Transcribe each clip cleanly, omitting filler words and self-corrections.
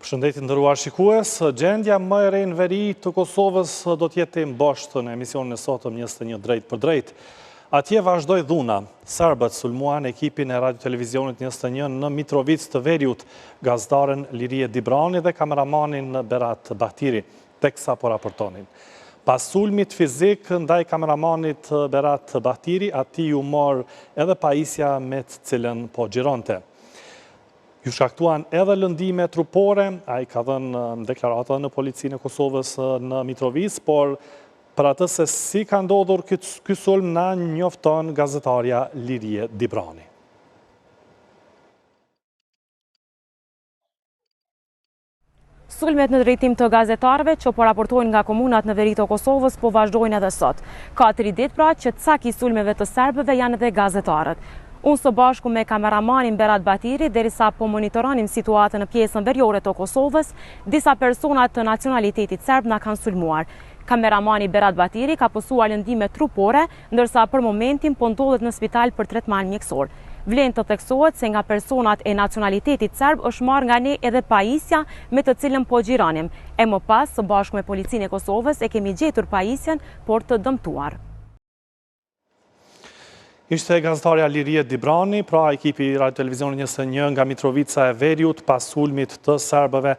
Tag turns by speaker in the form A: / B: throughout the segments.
A: Përshëndetje nderuar shikues, gjendja më e re në veri të Kosovës do t'jetë e mboshtë në emisionin e sotëm 21 drejt për drejt. Atje vazhdoi dhuna. Serbët sulmuan ekipin e radio-televizionit 21 në Mitrovic të Veriut, gazetaren Lirie Dibrani dhe kameramanin Berat Bahtiri, teksa po raportonin. Pas sulmit fizik ndaj kameramanit Berat Bahtiri, atij u mor edhe pajisja me të cilën po xhironte. Ju shkaktuan edhe lëndime trupore, ai ka dhënë deklarata në policinë e Kosovës në Mitrovic, por për atë se si ka ndodhur ky sulm na njofton gazetarja Lirie Dibrani.
B: Sulmet në drejtim të gazetarëve që po raportojnë nga komunat në veri të Kosovës po vazhdojnë edhe sot. Ka 3 ditë pra që cak i sulmeve të serbëve janë edhe gazetarët. Unë së bashku me kameramanin Berat Bahtiri, derisa po monitoronim situatën në pjesën veriore të Kosovës, disa personat të nacionalitetit serb na kanë sulmuar. Kameramani Berat Bahtiri ka pësuar lëndime trupore, ndërsa për momentin po ndodhet në spital për tretman mjekësor. Vlen të theksohet se nga personat e nacionalitetit serb është marrë nga ne edhe pajisja me të cilën po xhironim. E më pas, së bashku me policinë e Kosovës, e kemi gjetur pajisjen, por të dëmtuar.
A: Ishte gazetarja Lirie Dibrani, pra ekipi radio-televizionit 21 nga Mitrovica e Veriut pas sulmit të serbëve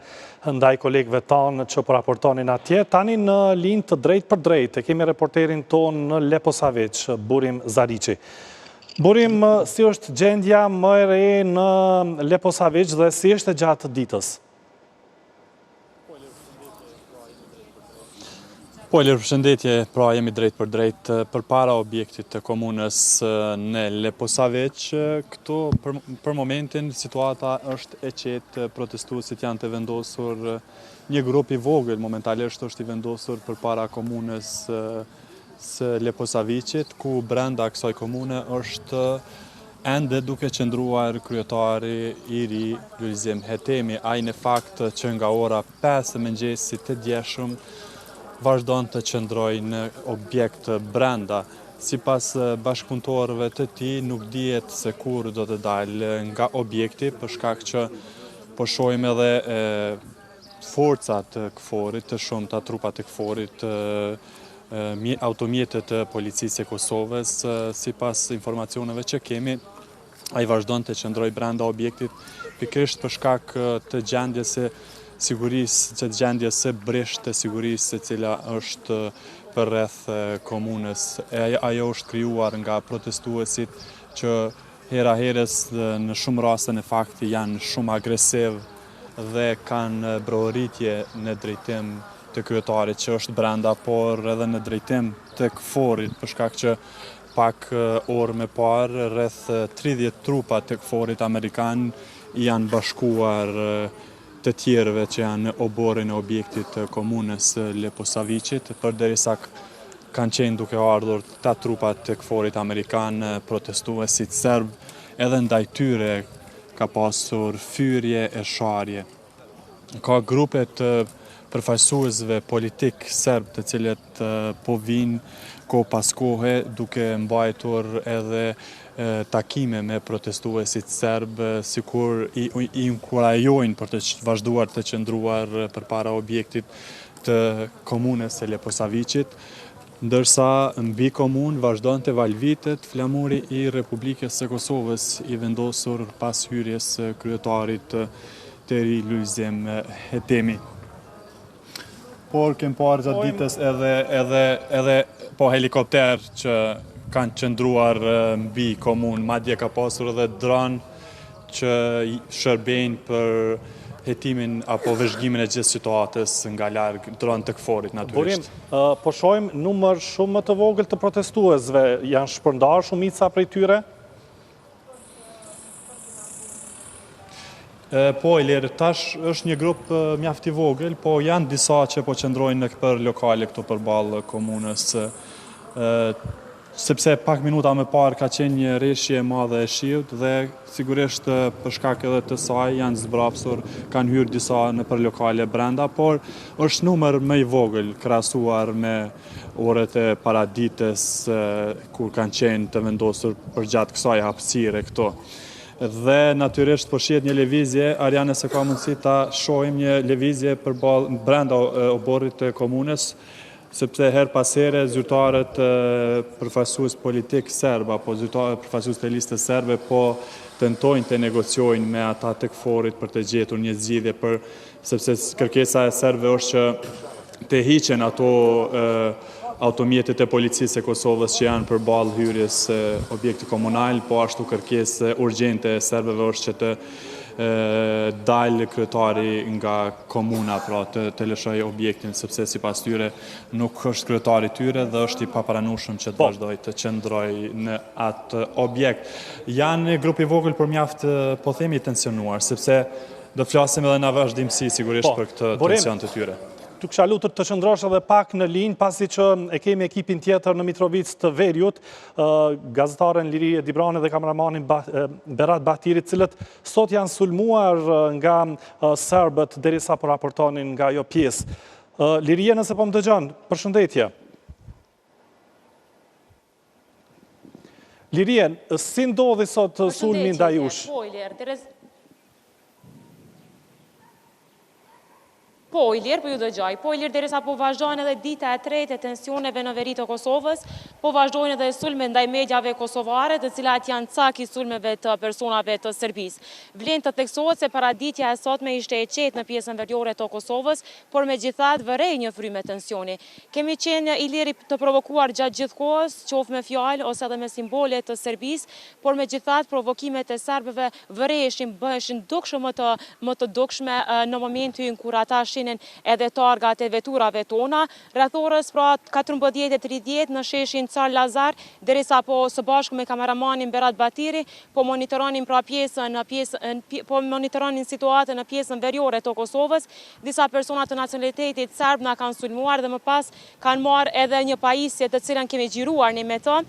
A: ndaj kolegëve tanë që po raportonin atje. Tani në linjë të drejt për drejt, e kemi reporterin tonë në Leposavić, Burim Zariqi. Burim, si është gjendja më e re në Leposavić dhe si është gjatë ditës?
C: Po, përshëndetje, pra jemi drejt për drejt për para objektit të komunës në Leposavić. Këto për momentin situata është e qetë, protestuesit janë të vendosur, një grup i vogël momentalisht është i vendosur për para komunës së Leposavićit, ku brenda kësaj komune është ende duke qëndruar kryetari i ri Lulzim Hetemi. Ai në fakt që nga ora 5 e mëngjesit të djeshëm vazhdon të qëndroj në objekt brenda. Sipas bashkëpunëtorëve të tij, nuk dihet se kur do të dalë nga objekti, për shkak që po shohim edhe forcat të KFOR-it, të shumta trupa të KFOR-it, automjetet të policisë e Kosovës. Sipas informacioneve që kemi, ai vazhdon të qëndroj brenda objektit, pikërisht për shkak të gjendjes së sigurisë, që gjendjes së brisht të sigurisë e cila është për rreth komunës. Ajo është krijuar nga protestuesit që hera herës në shumë raste në fakt janë shumë agresiv dhe kanë brohoritje në drejtim të kryetarit që është brenda, por edhe në drejtim të KFOR-it, për shkak që pak orë më parë rreth 30 trupa të KFOR-it amerikan janë bashkuar të tjerëve që janë në oborin e objektit të komunës Leposavićit, përderisa kanë qenë duke ardhur ta trupat të KFOR-it amerikan, protestuesit serb, edhe ndaj tyre ka pasur fyrje e sharje. Ka grupe të përfaqësuesve politik serb të cilët po vinë kohë pas kohe duke mbajtur edhe takime me protestuesit serb, sikur i inkurajojnë për të vazhduar të qëndruar përpara objektit të komunës së Leposavićit, ndërsa mbi komunë vazhdon të valvitet flamuri i Republikës së Kosovës i vendosur pas hyrjes së kryetarit të ri Lulzim Hetemi. Por kem parë gjatë ditës edhe po helikopter që kanë qëndruar mbi komunë, madje ka pasur edhe dron që shërbejnë për hetimin apo vëzhgimin e gjithë situatës nga larg, dron të KFOR-it natyrisht.
A: Burim, po shohim numër shumë më të vogël të protestuesve, janë shpërndar shumica prej tyre?
C: Po, Ilir, tash është një grup mjaft i vogël, po janë disa që po qëndrojnë në këpër lokale këtu përballë komunës, sepse pak minuta më parë ka qenë një rreshje e madhe e shiut dhe sigurisht për shkak edhe të saj janë zbrapsur, kanë hyrë disa nëpër lokale brenda, por është numër më i vogël krahasuar me orët e paraditës kur kanë qenë të vendosur përgjatë kësaj hapësire këto. dhe natyrisht po shihet një lëvizje, arja nëse ka mundësi ta shohim një lëvizje brenda oborrit të komunës, sepse her pas here zyrtarët përfaqësues politik serb apo zyrtarët përfaqësues të listës serbe po tentojnë të negociojnë me ata të KFOR-it për të gjetur një zgjidhje sepse kërkesa e serbëve është që të hiqen ato automjetet e policisë e Kosovës që janë përballë hyrjes objekti komunal, po ashtu kërkesë urgjente e serbëve është që të dalë kryetari nga komuna, pra të lëshojë objektin, sepse sipas tyre nuk është kryetari tyre dhe është i papranueshëm që të vazhdoj të qëndrojë në atë objekt. Janë grup i vogël për mjaft, po themi, tensionuar, sepse do flasim edhe në vazhdimsi sigurisht për këtë tension të tyre.
A: Tu kisha lutur të qëndrosh edhe pak në linjë, pasi që e kemi ekipin tjetër në Mitrovic të Veriut, gazetaren Lirie Dibrani dhe kameramanin Berat Bahtirit, cilët sot janë sulmuar nga serbët derisa po raportonin nga ajo pjesë. Lirie, nëse po më dëgjon, përshëndetje. Lirie, si ndodhi sot sulmi ndaj jush?
B: Po, Ilir, po ju dëgjoj. Po, Ilir, derisa po vazhdojnë edhe dita e tretë e tensioneve në veri të Kosovës, po vazhdojnë edhe sulme ndaj mediave kosovare, të cilat janë cak i sulmeve të personave të Serbisë. Vlen të theksohet se paraditja e sotme ishte e qetë në pjesën veriore të Kosovës, por megjithatë vërej një frymë tensioni. Kemi qenë, Ilir, të provokuar gjatë gjithë kohës, qoftë me fjalë ose edhe me simbole të Serbisë, por megjithatë provokimet e serbëve vëreshin, bëheshin dukshme më të dukshme në momentin kur ata edhe targat e veturave tona, rreth orës pra 14:30 në sheshin Car Lazar, derisa po së bashku me kameramanin Berat Batiri, po monitoronin pra po monitoronin situatën në pjesën veriore të Kosovës, disa persona të nacionalitetit serb na kanë sulmuar dhe më pas kanë marrë edhe një pajisje të cilën kemi xhiruar ne me të.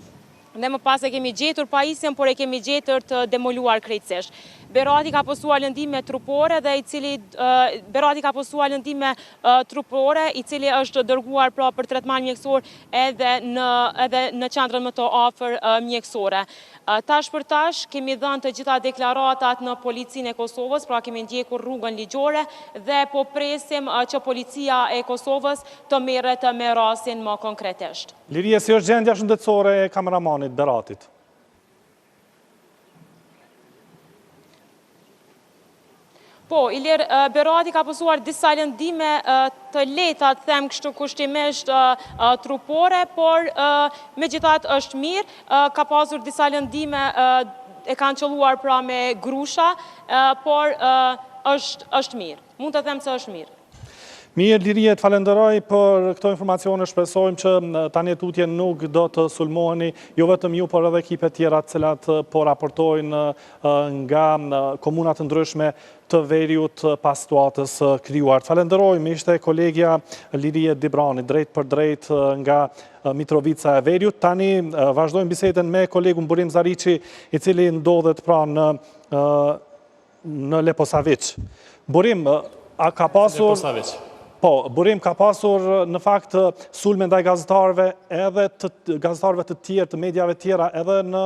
B: Dhe më pas e kemi gjetur pajisjen, por e kemi gjetur të demoluar krejtësisht. Berati ka posuar lëndime trupore dhe i cili është dërguar pra për tretman mjekësor edhe në qendrën më të afër mjekësore. Tash për tash kemi dhënë të gjitha deklaratat në policinë e Kosovës, pra kemi ndjekur rrugën ligjore dhe po presim që policia e Kosovës të merret me rastin më konkretisht.
A: Lirie, si është gjendja shëndetësore e kameramanit Beratit?
B: Po, Ilir, Berati ka posuar disa lëndime të lehta, të them kështu kushtimisht trupore, por megjithatë është mirë, ka pasur disa lëndime e kanë qelluar pra me grusha, por është mirë. Mund të them se është mirë.
A: Mirë, Lirie, të falenderoj për këto informacione, shpresojmë që tani tutje nuk do të sulmoheni, jo vetëm ju, por edhe ekipet tjera të cilat po raportojnë nga komunat të ndryshme të Veriut pas situatës krijuar. Të falenderojmë, ishte kolegja Lirie Dibrani, drejt për drejt nga Mitrovica e Veriut. Tani vazhdojmë bisedën me kolegun Burim Zariqi, i cili ndodhet pra në Leposavić. Burim, a ka pasur... Po, Burim, ka pasur në fakt sulme ndaj gazetarëve edhe gazetarëve të tjerë, të mediave tjera, edhe në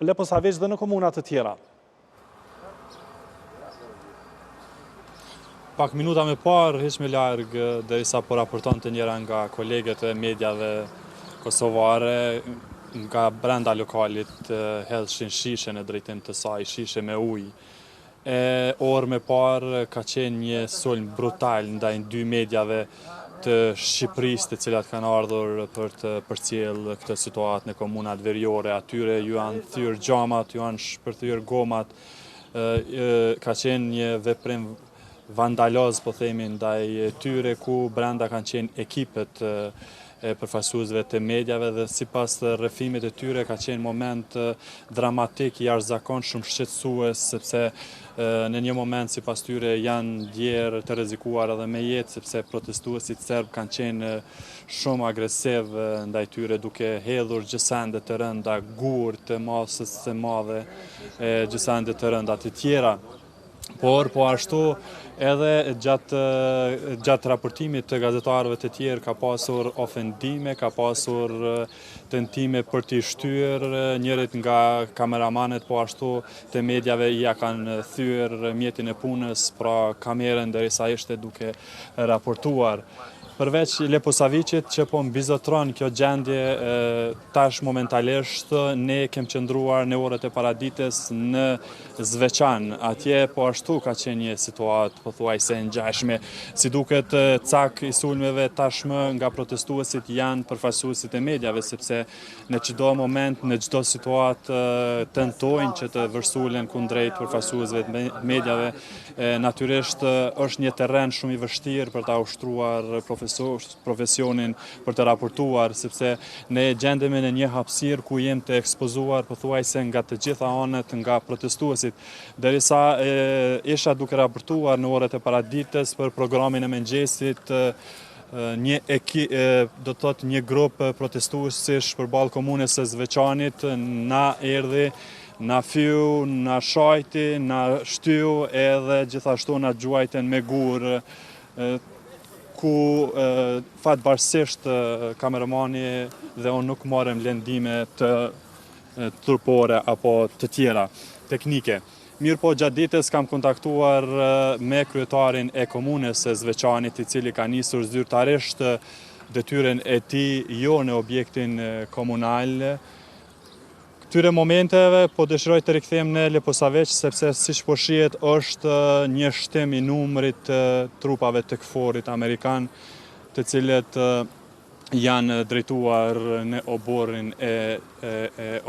A: Leposavić dhe në komunat të tjera?
C: Pak minuta me parë, hiq me largë, derisa po raporton të njëra nga kolegët e mediave kosovare, nga brenda lokalit hedhshin shishe në drejtim të saj, shishe me ujë. Orë me parë ka qenë një sulm brutal ndaj dy mediave të Shqipërisë, të cilat kanë ardhur për të përcjellë këtë situatë në komunat veriore. Atyre ju janë thyrë gjamat, ju janë shpërthyer gomat. Ka qenë një veprim vandaloz, po themi, ndaj tyre, ku brenda kanë qenë ekipet e përfaqësuesve të mediave dhe sipas rrëfimit të tyre ka qenë moment dramatik, jashtëzakonshëm shqetësues, sepse në një moment sipas tyre janë djerë të rrezikuar edhe me jetë, sepse protestuesit serb kanë qenë shumë agresiv ndaj tyre, duke hedhur gjësande të rënda, gur të masës së madhe, gjësande të rënda të tjera. por po ashtu edhe gjatë raportimit të gazetarëve të tjerë ka pasur ofendime, ka pasur tentime për t'i shtyrë njërit nga kameramanet, po ashtu të medjave ja kanë thyer mjetin e punës pra kamerën derisa ishte duke raportuar. Përveç Leposavicit që po mbizotron kjo gjendje tash momentalisht, ne kem qëndruar në orët e paradites në Zveçan. Atje po ashtu ka qenë një situatë pothuajse ngjashme. Si duket cak i sulmeve tashmë nga protestuesit janë përfaqësuesit e medjave, sepse në çdo moment, në çdo situatë tentojnë që të vërsulen kundrejt përfaqësuesve të medjave. Natyrisht është një terren shumë i vështirë për ta ushtruar profesionin për të raportuar, sepse ne gjendemi në një hapësirë ku jem të ekspozuar pothuajse nga të gjitha anët nga protestuesit. Derisa isha duke raportuar në orët e paradites për programin e mëngjesit, një grup protestuesish përballë komunës së Zveçanit na erdhi, na fyu, na shajti, na shtyu edhe gjithashtu na gjuajten me gur, ku fatbarësisht kameramani dhe unë nuk marrëm lëndime të trupore apo të tjera teknike. Mirë po, gjatë ditës kam kontaktuar me kryetarin e komunës së Zveçanit, i cili ka nisur zyrtarisht detyrën e tij jo në objektin komunal. Këtyre momenteve po dëshiroj të rikthehem në Leposavić, sepse siç po shihet është një shtim i numrit trupave të KFOR-it amerikan, të cilët janë drejtuar në oborrin e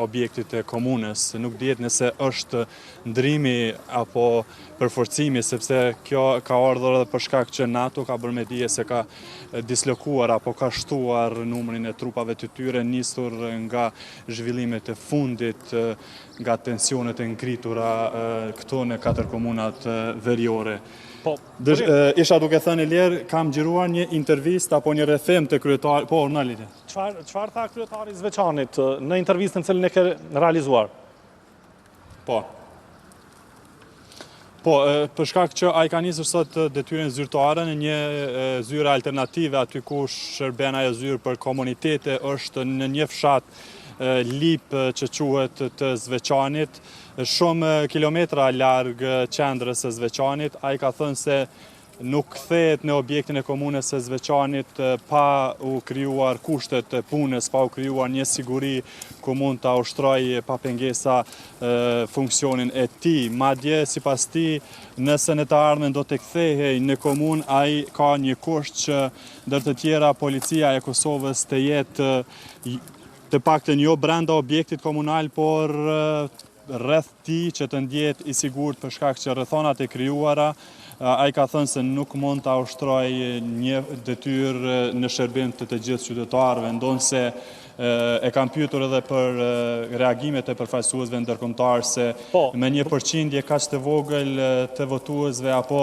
C: objektit të komunës. Nuk dihet nëse është ndrimi apo përforcimi, sepse kjo ka ardhur edhe për shkak që NATO ka bërë me dije se ka dislokuar apo ka shtuar numrin e trupave të tyre, nisur nga zhvillimet e fundit, nga tensionet e ngritura këtu në 4 komunat veriore. Isha duke thënë Ilir, kam xhiruar një intervistë apo një rrethim të kryetarit. Po, Naliti.
A: Çfarë tha kryetari i Zveçanit në intervistën që e ke realizuar?
C: Po, për shkak që ai ka nisur sot detyrën zyrtare në një zyrë alternative, aty ku shërben ajo zyrë për komunitete, është në një fshat Lip që quhet të Zveçanit, shumë kilometra larg qendrës së Zveçanit. Ai ka thënë se nuk kthehet në objektin e komunës së Zveçanit pa u krijuar kushtet e punës, pa u krijuar një siguri ku mund ta ushtrojë pa pengesa funksionin e tij. Madje sipas tij, nëse në të ardhmen do të kthehej në komunë, ai ka një kusht që ndër të tjera policia e Kosovës të jetë të paktën jo brenda objektit komunal, por rreth tij që të ndjehet i sigurt, për shkak që rrethonat e krijuara, ai ka thënë se nuk mund ta ushtrojë një detyrë në shërbim të gjithë qytetarëve, ndonse e kam pyetur edhe për reagimet e përfaqësuesve ndërkombëtar, se me një përqindje kaq të vogël të votuesve apo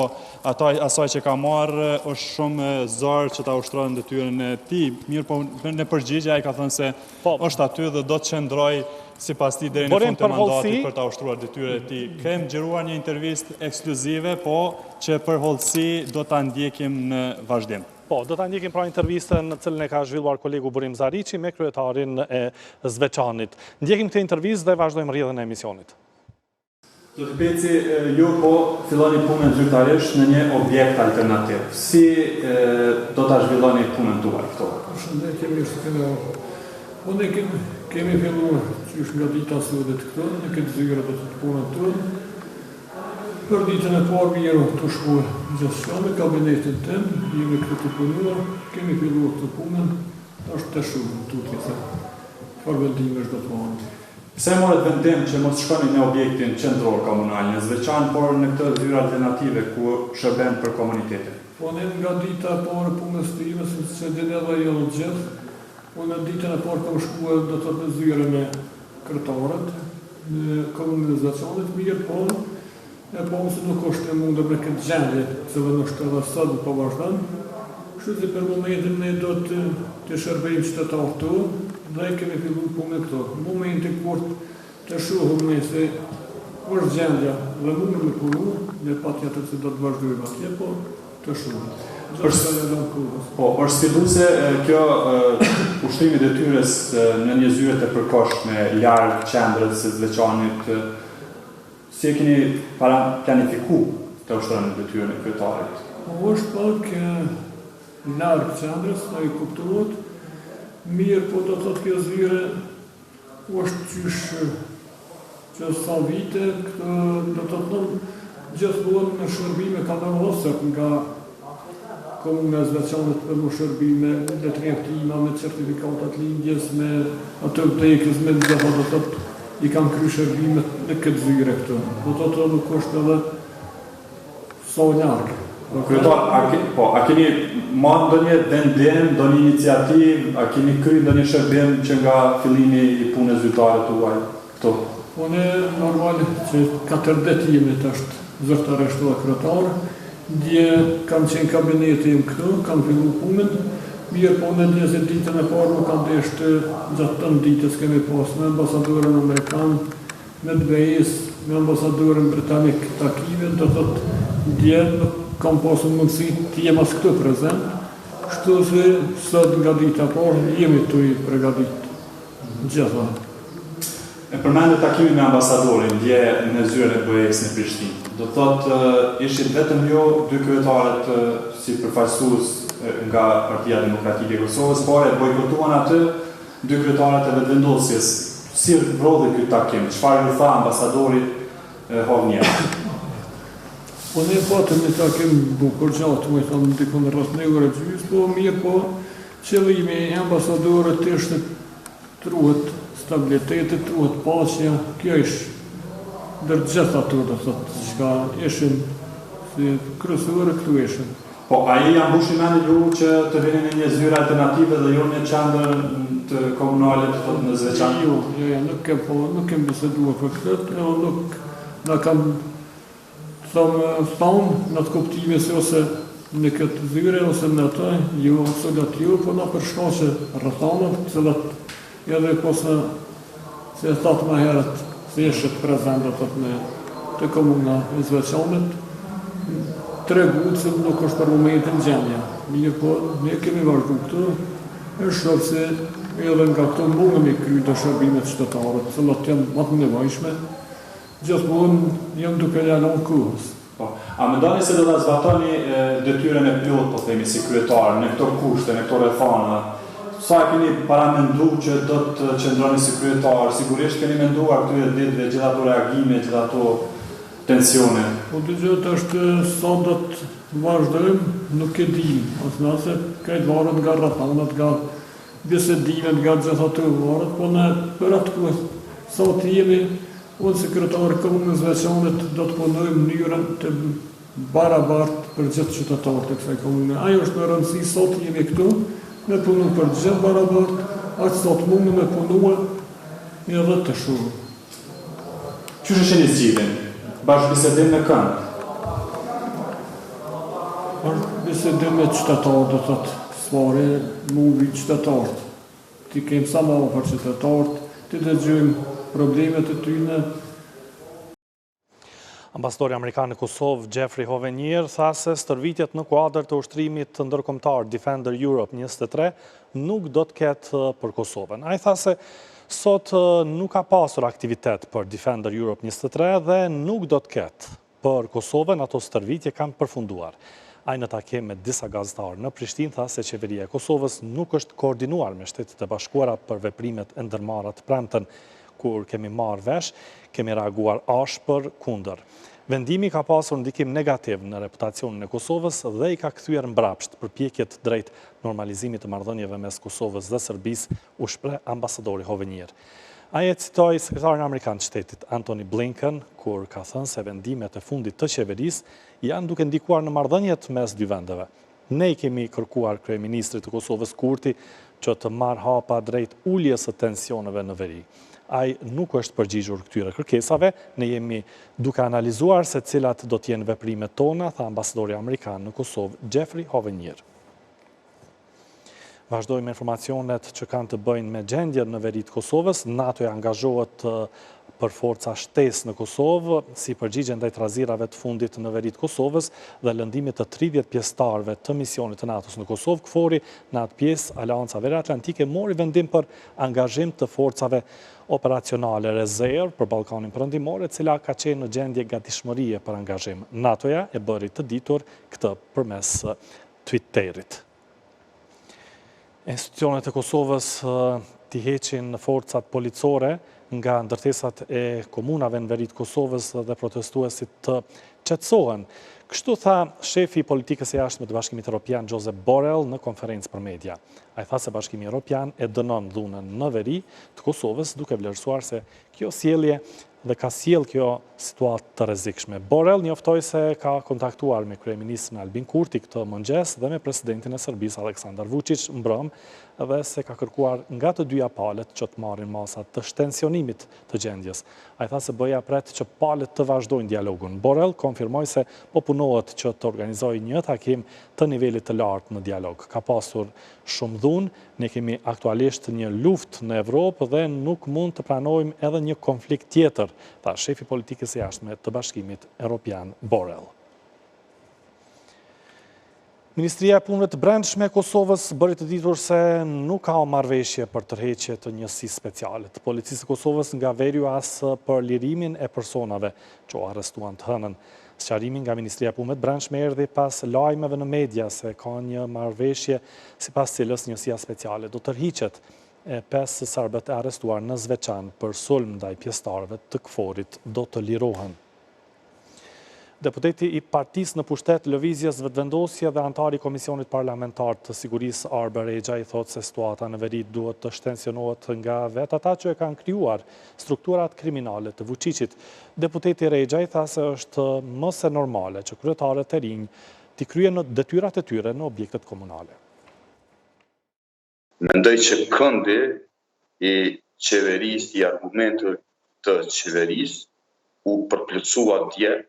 C: asaj që ka marrë, është shumë zor që ta ushtrojnë detyrën e tij. Mirë po, në përgjigje ai ka thënë se është aty dhe do të qëndrojë sipas tij deri në fund të mandatit për ta ushtruar detyrën e tij. Kem xhiruar një intervistë ekskluzive, po që për hollësi do ta ndjekim në vazhdim.
A: Do ta ndjekim pra intervistën në cilën e ka zhvilluar kolegu Burim Zariçi me kryetarin e Zveçanit. Ndjekim këtë intervistë dhe vazhdojmë rrjedhën e emisionit.
C: Do të peci, ju po filloni punën zyrtarisht në një objekt alternativ. Si do ta zhvilloni punën tuaj këto?
D: Përshëndetje, mirë se keni ardhur. Ne kemi filluar që nga dita sotet këto, në këtë zyrë do të punën tonë. Për ditën e parë mirë të shkuar gjithçka me kabinetin tim, jemi këtu të punuar, kemi filluar këtë punën, është të shumë tutje se çfarë vendimesh do të marrni.
C: Pse morët vendim që mos shkoni në objektin qendror komunal në Zveçan, por në këtë zyrë alternative ku shërben për komunitetin?
D: Po ne nga dita e parë punës time, se din edhe jo të gjithë, po në ditën e parë kam shkuar do të thotë në zyrën e kryetarët, në komunizacionit mirë, po e po se nuk është e mundër me këtë gjendje, se dhe nështë edhe sot po vazhdan. Kështu që për momentin ne do të shërbejmë qytetarë këtu dhe kemi filluar punën këtu. Në momentin kur të shohim ne se është gjendja dhe mundë me punu, dhe pa tjetër se do të vazhdojmë atje, po të shumë.
C: Për sfiduese, kjo ushtrimi detyres në një zyre të përkohshme larg qendrës së Zveçanit, si e keni para planifiku të ushtrojnë detyrën e kryetarit?
D: Është pak larg qendrës, ai kuptohet, mirë, po do të thotë kjo zyre është qysh që sa vite, këtë do të thonë gjithmonë në shërbime ka nevojë nga Komuna e Zveçanit për më shërbime, letërnjeftima, me certifikatat lindjes, me atë vdekjes, me gjitha do të i kanë kry shërbimet në këtë zyre këtu. Do të të nuk është edhe sa largë.
C: Kryetar, a keni marrë ndonjë vendim, ndonjë iniciativë, a keni kry ndonjë shërbim që nga fillimi i punës zyrtare tuaj këtu?
D: Po ne normal që 4 ditë jemi është zyrtarisht dhe kryetar. Dje kam qenë kabineti im këtu, kam fillu punën, mirë po në 20 ditën e parë më kam deshtë gjatë të në ditës kemi pas me ambasadorën Amerikan, me BE-s, me ambasadorën Britanik takive, do të të dje kam pasur mundësi të jem as këtu prezent, shtu se sot nga dita parë jemi të i pregadit gjitha.
C: E përmendë takimi me ambasadorin dje në zyrën e BE-s në Prishtinë. Do të thotë, ishit vetëm jo dy kryetarët si përfaqësues nga Partia Demokratike e Kosovës, por e bojkotuan atë dy kryetarët e vetëvendosjes. Si vrodhi ky takim? Çfarë i tha ambasadori Hovnia?
D: Po ne patëm një takim bukur gjatë, më thonë dikon rreth 1 orë gjys, po mirë po qëllimi i ambasadorët ishte truhet stabiliteti, truhet paqja, kjo ishte dërë gjitha të do thotë, që ishin si kryesore këtu ishin.
C: Po, a i janë mbushi mendin ju që të vini në një zyre alternative dhe jo një qendër të komunalit të thotë në Zveçan?
D: Jo, nuk kem biseduar për këtë, nuk na kam thonë në të kuptime se ose në këtë zyre ose në të, jo, absolut jo, po na përshka që rrëthanët, cilat edhe posë se e thatë ma herët, se ishët prezent të komuna e Zveçanit, tregu se nuk është për momentin gjendja. Mirë po, ne kemi vazhdu këtu, është shumë se edhe nga këtu mundëm i kry të shërbimet qytetarët, cilat janë më të nevojshme, gjithmonë janë duke lalon kohës.
C: A mendoni se do ta zbatoni detyrën e plot, po themi si kryetar, në këto kushte, në këto rrethana? Sa keni paramendu që do të qëndroni si kryetar? Sigurisht keni menduar këtyre ditëve gjitha ato reagime, gjitha ato tensione?
D: Po të gjithë është sa do të vazhdojmë, nuk e dim. Ose nëse këtë varët nga rrëthanat, nga bisedimet, nga gjitha të varët, po në për atë kohë, sa të jemi, unë si kryetar Komunës Zveçanit do të punojmë mënyrën të barabartë për gjithë qytetarët e kësaj komune. Ajo është në rëndësi sa të jemi këtu, me punu për gjithë barabartë, aqë sa të mundë me punua edhe të shumë.
C: Qështë është një zgjidhjen? Bashkë bisedim me kënd?
D: Bashkë bisedim me qytetarë, do të thotë, sfari muvi qytetarët. Ti kemë sa ma për qytetarët, ti dëgjojmë problemet e tyne.
A: Ambasadori Amerikan në Kosovë, Jeffrey Hovenier, tha se stërvitjet në kuadër të ushtrimit të ndërkombëtar Defender Europe 23 nuk do të ketë për Kosovën. Ai tha se sot nuk ka pasur aktivitet për Defender Europe 23 dhe nuk do të ketë për Kosovën, ato stërvitje kanë përfunduar. Ai në takim me disa gazetarë në Prishtinë tha se qeveria e Kosovës nuk është koordinuar me Shtetet e Bashkuara për veprimet e ndërmarra të premten. Kur kemi marrë vesh, kemi reaguar ashpër kundër. Vendimi ka pasur ndikim negativ në reputacionin e Kosovës dhe i ka kthyer mbrapsht përpjekjet drejt normalizimit të marrëdhënieve mes Kosovës dhe Serbisë, u shpreh ambasadori Hovenier. Ai e citoi sekretarin amerikan të shtetit Antony Blinken, kur ka thënë se vendimet e fundit të qeverisë janë duke ndikuar në marrëdhëniet mes dy vendeve. Ne i kemi kërkuar kryeministrit të Kosovës Kurti që të marrë hapa drejt uljes së tensioneve në veri. Ai nuk është përgjigjur këtyre kërkesave, ne jemi duke analizuar se cilat do t'jenë veprimet tona, tha ambasadori amerikan në Kosovë, Jeffrey Hovenier. Vazhdojmë informacionet që kanë të bëjnë me gjendjen në veri të Kosovës. NATO e angazhohet për forca shtesë në Kosovë, si përgjigje ndaj trazirave të fundit në veri të Kosovës dhe lëndimit të 30 pjesëtarëve të misionit të NATO-s në Kosovë, KFOR-i në atë pjesë Aleanca Veriatlantike mori vendim për angazhim të forcave operacionale rezervë për Ballkanin Perëndimor, e cila ka qenë në gjendje gatishmërie për angazhim. NATO-ja e bëri të ditur këtë përmes Twitterit. Institucionet e Kosovës t'i heqin forcat policore nga ndërtesat e komunave në veri të Kosovës dhe protestuesit të qetësohen. Kështu tha shefi i politikës së jashtme të Bashkimit Evropian Josep Borrell në konferencë për media. Ai tha se Bashkimi Evropian e dënon dhunën në veri të Kosovës, duke vlerësuar se kjo sjellje dhe ka sjell kjo situatë të rrezikshme. Borrell njoftoi se ka kontaktuar me kryeministrin Albin Kurti këtë mëngjes dhe me presidentin e Serbisë Aleksandar Vučić mbrëmë dhe se ka kërkuar nga të dyja palët që të marrin masa të shtensionimit të gjendjes. Ai tha se BE-ja pret që palët të vazhdojnë dialogun. Borrell konfirmoi se po punohet që të organizojë një takim të nivelit të lartë në dialog. Ka pasur shumë dhunë, ne kemi aktualisht një luftë në Evropë dhe nuk mund të pranojmë edhe një konflikt tjetër, tha shefi politikës së jashtme të Bashkimit Evropian Borrell. Ministria e Punëve të Brendshme e Kosovës bëri të ditur se nuk ka marrëveshje për tërheqje të njësisë speciale të policisë së Kosovës nga veriu as për lirimin e personave që u arrestuan të hënën. Sqarimi nga Ministria e Punëve të Brendshme erdhi pas lajmeve në media se ka një marrëveshje sipas cilës njësia speciale do tërhiqet. 5 serbët e arrestuar në Zveçan për sulm ndaj pjesëtarëve të KFOR-it do të lirohen. Deputeti i partisë në pushtet Lëvizjes Vetëvendosje dhe antari Komisionit Parlamentar të Sigurisë Arber Rexha i thotë se situata në veri duhet të shtensionohet nga vetë ata që e kanë krijuar strukturat kriminale të Vučićit. Deputeti Rexha i tha se është mëse normale që kryetarët e rinj t'i kryen detyrat e tyre në objektet komunale.
E: Mendoj që këndi i qeverisë, i argumentet të qeverisë u përplotësua dje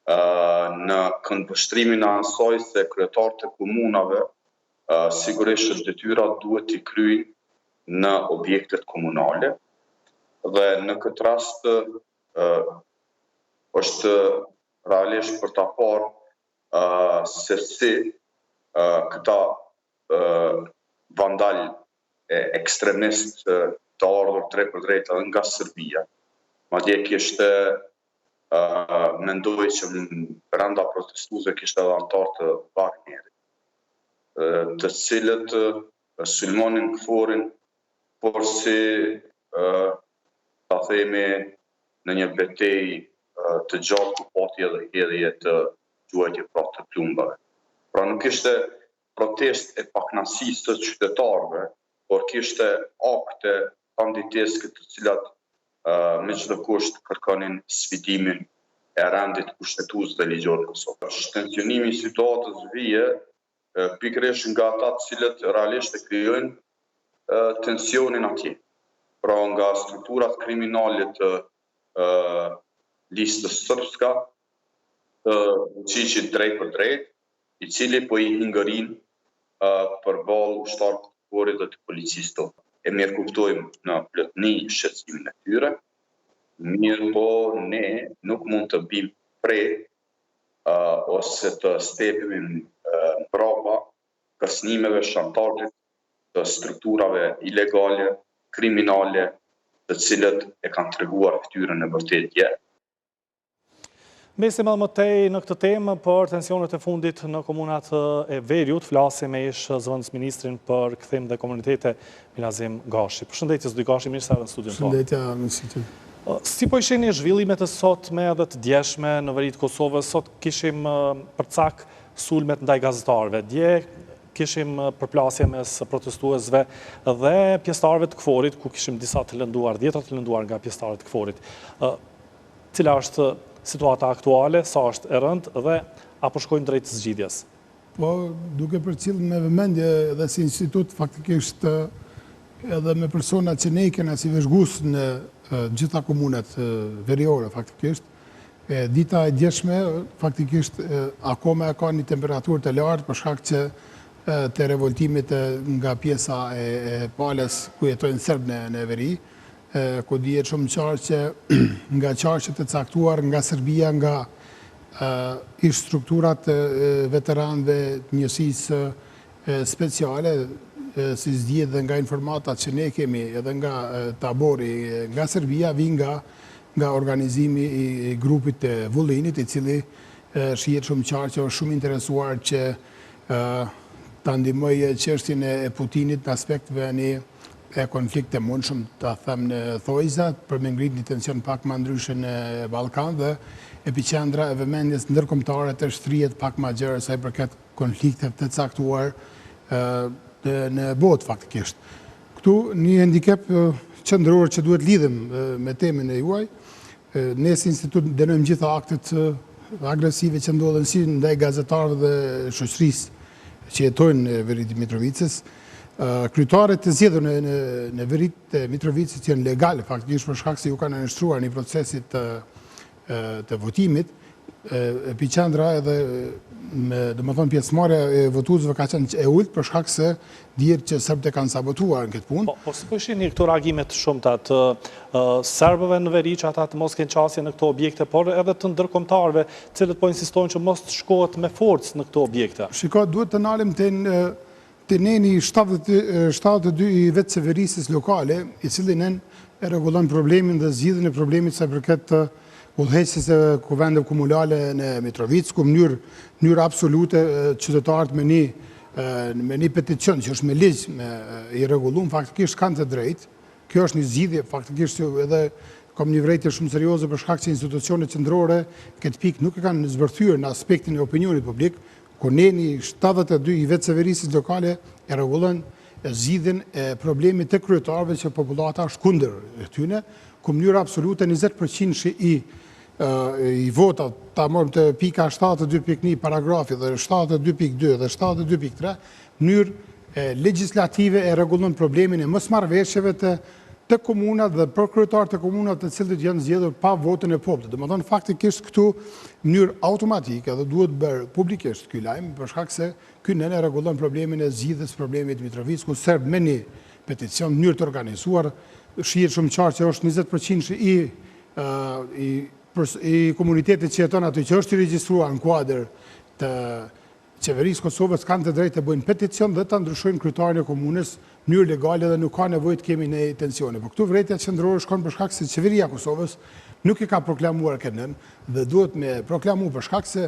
E: në këndvështrimin e asaj se kryetarët e komunave sigurisht që detyrat duhet t'i kryejnë në objektet komunale dhe në këtë rast është realisht për ta parë se si këta vandal ekstremist të ardhur drejtpërdrejtë edhe nga Serbia. Madje kishte mendoj që brenda protestuesve kishte edhe antar të Wagnerit, të cilët sulmonin KFOR-in, por si ta themi në një betejë të gjatë ku pati edhe hedhje të quajtje pra të plumbave. Pra nuk ishte protest e pakënaqësisë të qytetarëve, por kishte akte banditeske të cilat me çdo kusht kërkonin sfidimin e rendit kushtetues dhe ligjor të Kosovës. Shtensionimi i situatës vije pikërisht nga ata të cilët realisht e krijojnë tensionin atje. Pra nga strukturat kriminale të listës sërbska, të Vučićit drejtpërdrejtë, i cili po i hingërin përballë ushtarëve të KFOR-it dhe të policisë tonë. E mirë kuptojmë në plotëni shqetësimin e tyre, mirë po ne nuk mund të bim prej ose të stepim mbrapa kërcënimeve, shantazhit të strukturave ilegale, kriminale, të cilët e kanë treguar fytyrën e vërtetë.
A: Mesim më tej në këtë temë për tensionet e fundit në komunat e Veriut, flasim me ish zëvendësministrin për kthim dhe komunitete Milazim Gashi. Përshëndetje zoti Gashi, mirë se erdhët në studion tonë.
F: Përshëndetje, ministri.
A: Si po i shihni zhvillimet e sotme edhe të djeshme në veri të Kosovës? Sot kishim përcak sulmet ndaj gazetarëve. Dje kishim përplasje mes protestuesve dhe pjesëtarëve të KFOR-it, ku kishim disa të lënduar, 10 të lënduar nga pjesëtarët e KFOR-it. Cila është situata aktuale, sa është e rëndë dhe apo shkojnë drejt zgjidhjes?
F: Po, duke përcjellë me vëmendje edhe si institut faktikisht edhe me persona që ne i kena si vëzhgues në gjitha komunet veriore faktikisht, dita e djeshme faktikisht akoma ka një temperaturë të lartë për shkak që të revoltimit nga pjesa e palës ku jetojnë serbë në veri, ku dihet shumë qartë që nga qarqet e caktuar nga Serbia, nga ish strukturat veteranëve njësisë speciale, si zgjedh dhe nga informatat që ne kemi edhe nga tabori nga Serbia, vin nga organizimi i grupit të Vullinit, i cili shihet shumë qartë që është shumë interesuar që ta ndihmojë çështjen e Putinit në aspekteve e konflikte mundshëm, ta them në thojza, për me ngritë një tension pak më ndryshe në Ballkan dhe epiqendra e vëmendjes ndërkombëtare të shtrihet pak më gjerë sa i përket konflikteve të caktuar në botë faktikisht. Këtu një handicap qendror që duhet lidhem me temën e juaj. Ne si institut dënojmë gjitha aktet agresive që ndodhen si ndaj gazetarëve dhe shoqërisë që jetojnë në veri të Mitrovicës. Kryetaret të zgjedhur në veri të Mitrovicës janë legale faktikisht për shkak se ju kanë nënshtruar në procesit të votimit. Epiqendra edhe domethënë pjesëmarrja e votuesve ka qenë e ulët për shkak se dihet që serbët e kanë sabotuar në këtë punë.
A: Po si po shihni këto reagime të shumta të serbëve në veri që ata të mos kenë qasje në këto objekte, por edhe të ndërkombëtarëve, cilët po insistojnë që mos të shkohet me forcë në këto objekte?
F: Shiko, duhet të ndalim të neni 72 i vetë severisës lokale, i cili nen e rregullon problemin dhe zgjidhjen e problemit sa përket udhëheqjes e kuvendeve komunale në Mitrovicë, ku mënyrë absolute qytetarët me një peticion që është me ligj i rregulluar faktikisht kanë të drejtë. Kjo është një zgjidhje faktikisht edhe kam një vërejtje shumë serioze për shkak që institucionet qendrore këtë pikë nuk e kanë zbërthyer në aspektin e opinionit publik, ku neni 72 i vetë severisës lokale e rregullon zgjidhjen e problemit të kryetarëve që popullata është kundër tyne, ku mënyrë absolute 20% i votat, ta morëm të pika 72.1 paragrafi dhe 72.2 dhe 72.3, mënyrë legislative e rregullon problemin e mosmarrëveshjeve të komunat dhe për kryetarët të komunat të cilët janë zgjedhur pa votën e popullit. Domethënë faktikisht këtu në mënyrë automatike dhe duhet bërë publikisht ky lajm për shkak se ky nene rregullon problemin e zgjidhjes problemit të Mitrovicës, ku serb me një peticion në mënyrë të organizuar, shihet shumë qartë që është 20% i komunitetit që jeton aty, që është i regjistruar në kuadër të qeverisë Kosovës, kanë të drejtë të bëjnë peticion dhe të ndryshojnë kryetarin e komunës në mënyrë legale dhe nuk ka nevojë të kemi ne tensione. Po këtu vërejtja qendrore shkon për shkak se qeveria e Kosovës nuk e ka proklamuar kënën dhe duhet me proklamu për shkak se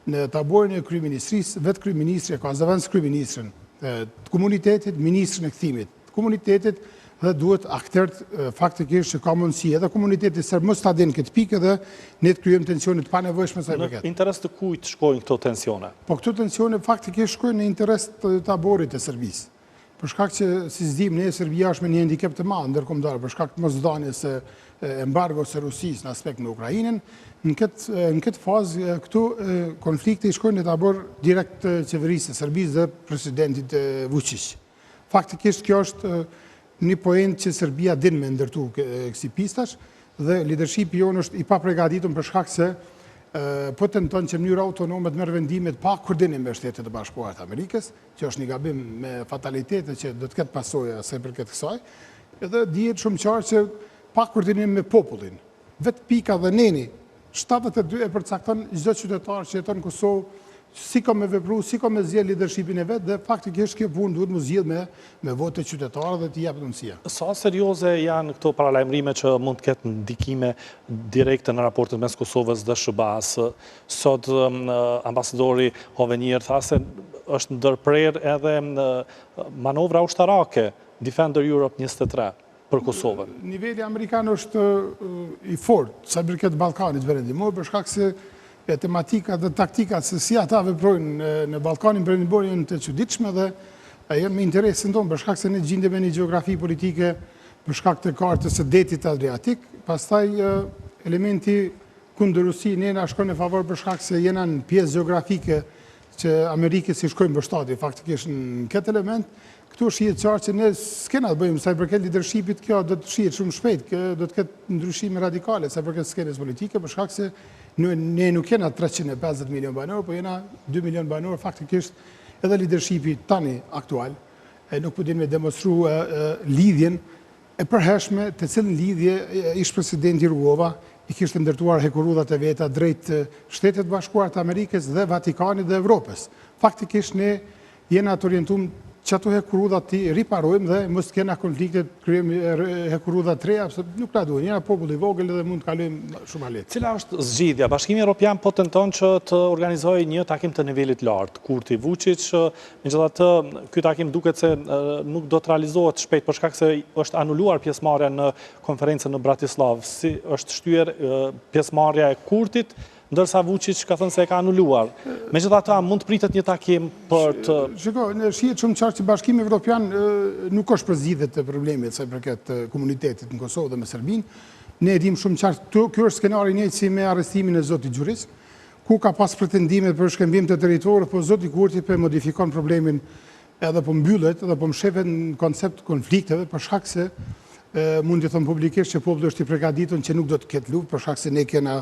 F: në taborin e kryeministrisë, vetë kryeministri ka zëvendës kryeministrin të komunitetit, ministrin e kthimit të komunitetit dhe duhet aktert faktikisht që ka mundësi edhe komuniteti serb mos ta dinë këtë pikë dhe ne të krijojmë tensione të panevojshme sa i përket.
A: Në interes të kujt shkojnë këto tensione?
F: Po këto tensione faktikisht shkojnë në interes të taborit të Serbisë. Për shkak që si s'dim ne Serbia është me një handicap të madh ndërkombëtar për shkak të mosdhënies së embargos së Rusisë në aspekt me Ukrainën. Në këtë fazë këtu konflikti shkojnë në tabor direkt të qeverisë së Serbisë dhe presidentit Vučić. Faktikisht kjo është një point që Serbia din me ndërtu kësi pistash dhe leadershipi jonë është i papregaditur për shkak se po tenton që në mënyrë autonome të merr vendimet pa koordinim me Shtetet e Bashkuara të Amerikës, që është një gabim me fatalitete që do të ketë pasoja sa përket kësaj, edhe dihet shumë qartë që pa koordinim me popullin. Vetë pika dhe neni 72 e përcakton çdo qytetar që jeton në Kosovë, si ka me vepru, si ka me zgjedh leadershipin e vetë dhe faktikisht kjo punë duhet më zgjedh me vote qytetarë dhe të jepet mundësia.
A: Sa serioze janë këto paralajmërime që mund të ketë ndikime direkte në raportet mes Kosovës dhe SHBA-s? Sot ambasadori Hovenier tha se është ndërprer edhe manovra ushtarake Defender Europe 23 për Kosovën.
F: Niveli amerikan është i fortë sa përket Ballkanit perëndimor për shkak se tematika dhe taktika se si ata veprojnë në Ballkanin perëndimor janë të çuditshme dhe janë me interesin tonë për shkak se ne gjendemi në një gjeografi politike për shkak të kartës së detit Adriatik, pastaj elementi kundër Rusisë ne na shkon në favor për shkak se jena në pjesë gjeografike që Amerikës i shkojnë mbështetje faktikisht në këtë element. Këtu shihet qartë që ne s'kena të bëjmë sa i përket leadershipit, kjo do të shihet shumë shpejt, do të ketë ndryshime radikale sa i përket skenës politike për shkak se ne nuk jena 350 milion banor, po jena 2 milion banor faktikisht edhe leadershipi tani aktual, nuk po dinë me demonstru lidhjen e përhershme të cilën lidhje ish presidenti Rugova i kishte ndërtuar hekurudhat e veta drejt Shtetet Bashkuara të Amerikës dhe Vatikanit dhe Evropës. Faktikisht ne jena të orientuar që ato hekurudhat ti riparojmë dhe mos kena konflikte, kryejmë hekurudhat të reja, sepse nuk na duhen. Jena popull i vogël dhe mund të kalojmë shumë lehtë.
A: Cila është zgjidhja? Bashkimi Evropian po tenton që të organizojë një takim të nivelit lartë. Kurti Vučić, megjithatë, ky takim duket se nuk do të realizohet shpejt për shkak se është anuluar pjesëmarrja në konferencën në Bratislavë. Si është shtyr pjesëmarrja e Kurtit, ndërsa Vučić ka thënë se e ka anuluar. Megjithatë, mund të pritet një takim për të...
F: Shiko, në shihet shumë qartë që Bashkimi Evropian nuk është përzgjidhje të problemit sa i përket komunitetit në Kosovë dhe me Serbinë. Ne e dim shumë qartë, ky është skenari i njëjtë si me arrestimin e zotit Xhuris, ku ka pas pretendime për shkëmbim të territorit, po zoti Kurti po modifikon problemin edhe po mbyllet, edhe po mshevet në koncept konflikteve për shkak se mund të them publikisht që populli është i përgatitur që nuk do të ketë luftë për shkak se ne kena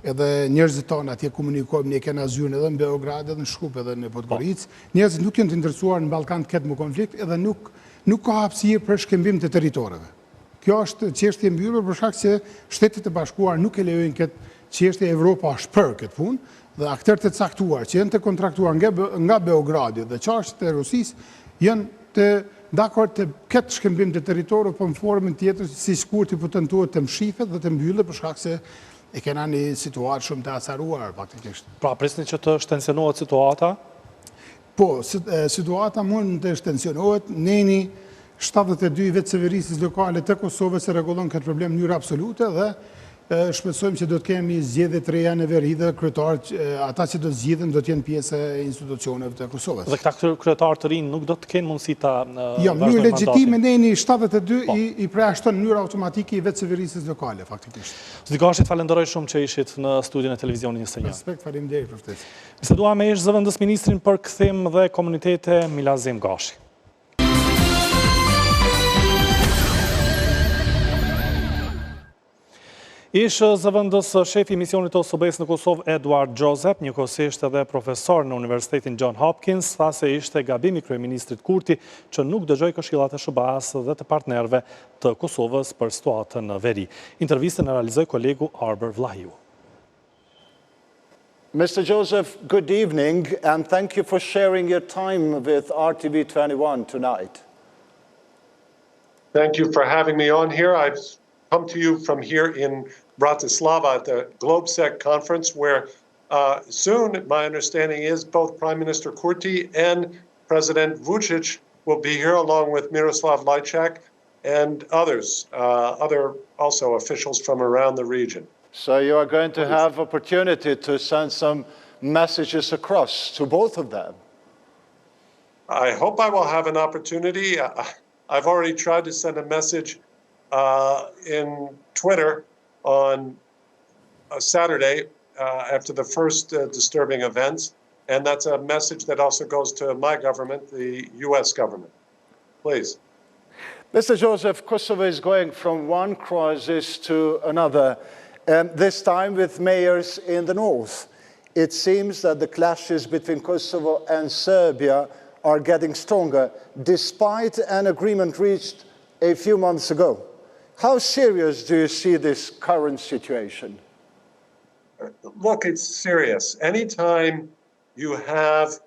F: edhe njerëzit tonë atje komunikojmë, ne kena zyrën edhe në Beograd, edhe në Shkup, edhe në Podgoricë. Njerëzit nuk janë të interesuar në Ballkan të ketë më konflikt edhe nuk ka hapësirë për shkëmbim të territoreve. Kjo është çështje e mbyllur për shkak se Shtetet e Bashkuara nuk e lejojnë këtë çështje, Evropa është për këtë punë dhe aktorët e caktuar që janë të kontraktuar nga Beogradi dhe çështjet e Rusisë janë të dakord të këtë shkëmbim të territorit, po në formën tjetër, si Kurti po tentuar të mshifet dhe të mbyllet për shkak se e kena një situatë shumë të acaruar faktikisht.
A: Pra, prisni që të shtensionohet situata?
F: Po, situata mund të shtensionohet, neni 72 vetëseverisës lokale të Kosovës se rregullon këtë problem në mënyrë absolute dhe shpresojmë që do të kemi zgjedhje të reja në veri dhe kryetarët, ata që do të zgjidhen do të jenë pjesë e institucioneve të Kosovës.
A: Dhe këta kryetarë të rinë nuk do të kenë mundësi ta
F: jo, në mënyrë legjitime neni 72 i përjashton në mënyrë automatike i vetëseverisës lokale faktikisht.
A: Zoti Gashi, falenderoj shumë që ishit në studion e televizionit 21.
F: Respekt, faleminderit për ftesën.
A: Se dua me ish zëvendës ministrin për kthim dhe komunitete Milazim Gashi. Ishë zëvendës shefi misionit të OSBE-s në Kosovë Eduard Joseph, njëkohësisht edhe profesor në Universitetin John Hopkins, tha se ishte gabimi kryeministrit Kurti që nuk dëgjoi këshillat e SBA-s dhe të partnerëve të Kosovës për situatën në veri. Intervistën e realizoi kolegu Arber Vlahiu.
G: Mr. Joseph, good evening, and thank you for sharing your time with RTV21 tonight.
H: Thank you for having me on here. I've come to you from here in Bratislava at the GlobeSec conference, where soon, my understanding is, both Prime Minister Kurti and President Vučić will be here, along with Miroslav Lajčák and others, other also officials from around the region.
G: So you are going to have opportunity to send some messages across to both of them.
H: I hope I will have an opportunity. I've already tried to send a message in Twitter on Saturday after the first disturbing events, and that's a message that also goes to my government, the U.S. government. Please.
G: Mr. Joseph, Kosovo is going from one crisis to another, this time with mayors in the north. It seems that the clashes between Kosovo and Serbia are getting stronger, despite an agreement reached a few months ago. How serious do you see this current situation?
H: Look, it's serious. Anytime you have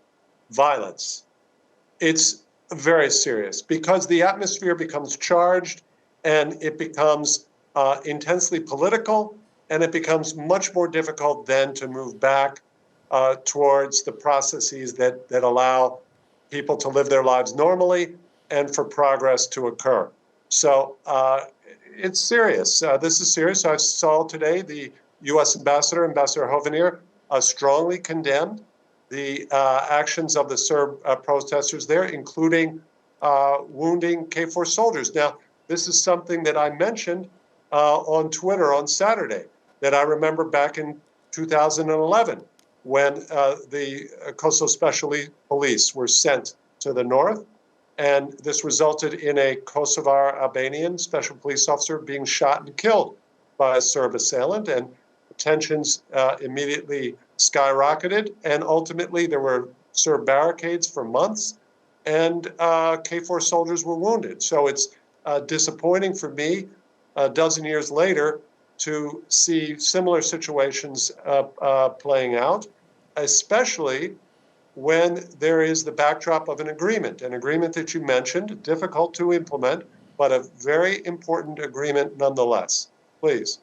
H: violence, it's very serious because the atmosphere becomes charged and it becomes intensely political, and it becomes much more difficult then to move back towards the processes that allow people to live their lives normally and for progress to occur. So it's serious. This is serious. I saw today the U.S. Ambassador Hovenier, strongly condemned the actions of the Serb protesters there, including wounding KFOR soldiers. Now, this is something that I mentioned on Twitter on Saturday, that I remember back in 2011 when the Kosovo Special Police were sent to the north. And this resulted in a Kosovar Albanian special police officer being shot and killed by a Serb assailant, and tensions immediately skyrocketed. And ultimately, there were Serb barricades for months, and KFOR soldiers were wounded. So it's disappointing for me a dozen years later to see similar situations playing out, especially when there is the backdrop of an agreement that you mentioned, difficult to implement, but a very important agreement nonetheless. Please.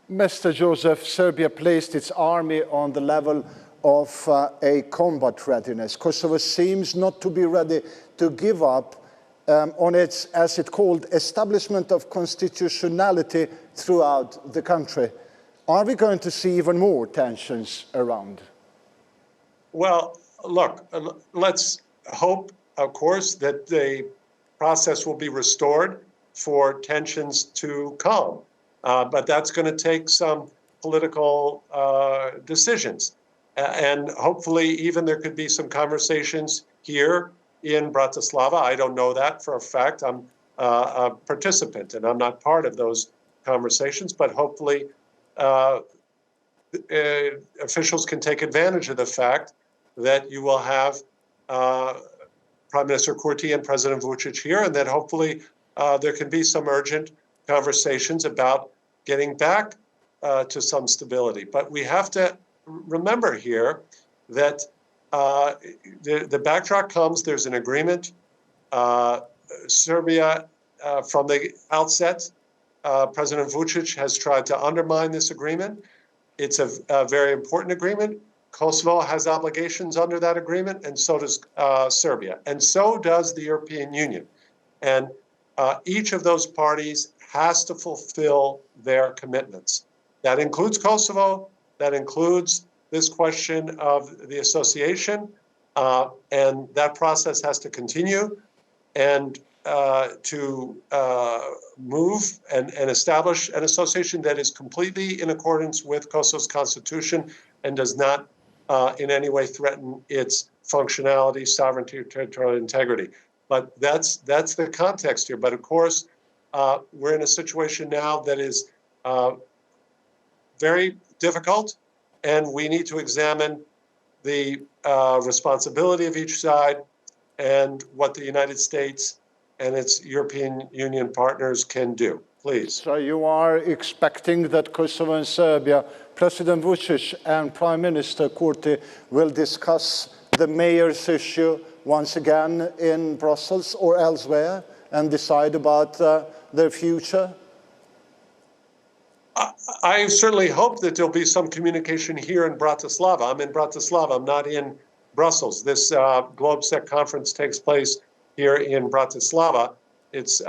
G: Mr. Joseph, Serbia placed its army on the level of a combat readiness. Kosovo seems not to be ready to give up on its, as it called, establishment of constitutionality throughout the country. Are we going to see even more tensions around?
H: Well, look, let's hope, of course, that the process will be restored for tensions to calm. But that's going to take some political decisions. And hopefully even there could be some conversations here in Bratislava. I don't know that for a fact. I'm a participant and I'm not part of those conversations, but hopefully officials can take advantage of the fact that you will have Prime Minister Kurti and President Vučić here, and that hopefully there can be some urgent conversations about getting back to some stability. But we have to remember here that the backdrop comes, there's an agreement. Serbia, from the outset, President Vučić has tried to undermine this agreement. It's a very important agreement. Kosovo has obligations under that agreement, and so does Serbia, and so does the European Union. And each of those parties has to fulfill their commitments. That includes Kosovo, that includes this question of the association, and that process has to continue. And to move and establish an association that is completely in accordance with Kosovo's constitution and does not in any way threaten its functionality, sovereignty, or territorial integrity. But that's the context here. But of course, we're in a situation now that is very difficult, and we need to examine the responsibility of each side and what the United States and its European Union partners can do. Please.
G: So you are expecting that Kosovo and Serbia, President Vučić and Prime Minister Kurti will discuss the mayor's issue once again in Brussels or elsewhere and decide about their future?
H: I certainly hope that there'll be some communication here in Bratislava. I'm in Bratislava, I'm not in Brussels. This GlobeSec conference takes place here in Bratislava. It's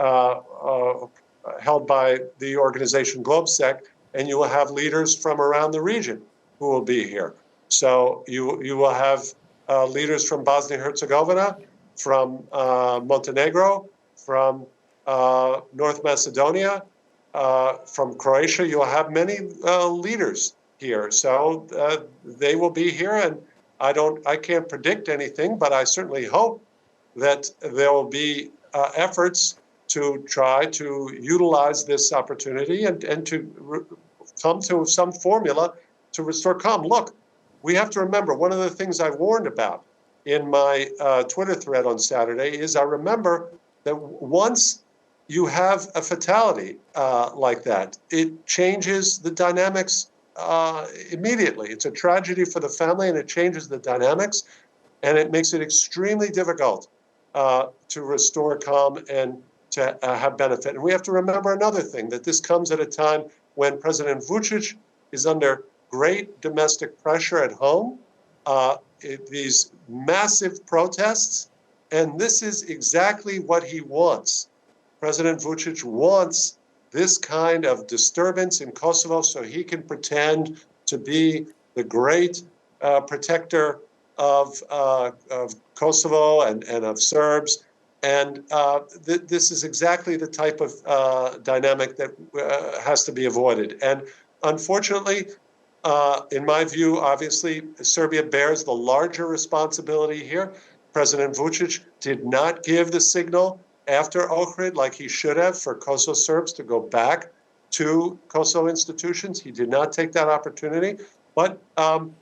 H: held by the organization GlobeSec, and you will have leaders from around the region who will be here. So you will have leaders from Bosnia-Herzegovina, from Montenegro, from North Macedonia, from Croatia. You'll have many leaders here. So they will be here, and I can't predict anything, but I certainly hope that there will be efforts to try to utilize this opportunity and to come to some formula to restore calm. Look, we have to remember, one of the things I warned about in my Twitter thread on Saturday is I remember that once you have a fatality like that, it changes the dynamics immediately. It's a tragedy for the family, and it changes the dynamics, and it makes it extremely difficult to restore calm and to have benefit. And we have to remember another thing, that this comes at a time when President Vučić is under great domestic pressure at home, these massive protests, and this is exactly what he wants. President Vučić wants this kind of disturbance in Kosovo so he can pretend to be the great protector of Kosovo and of Serbs. And this is exactly the type of dynamic that has to be avoided. And unfortunately, in my view, obviously, Serbia bears the larger responsibility here. President Vučić did not give the signal after Ohrid like he should have for Kosovo Serbs to go back to Kosovo institutions. He did not take that opportunity. But Prime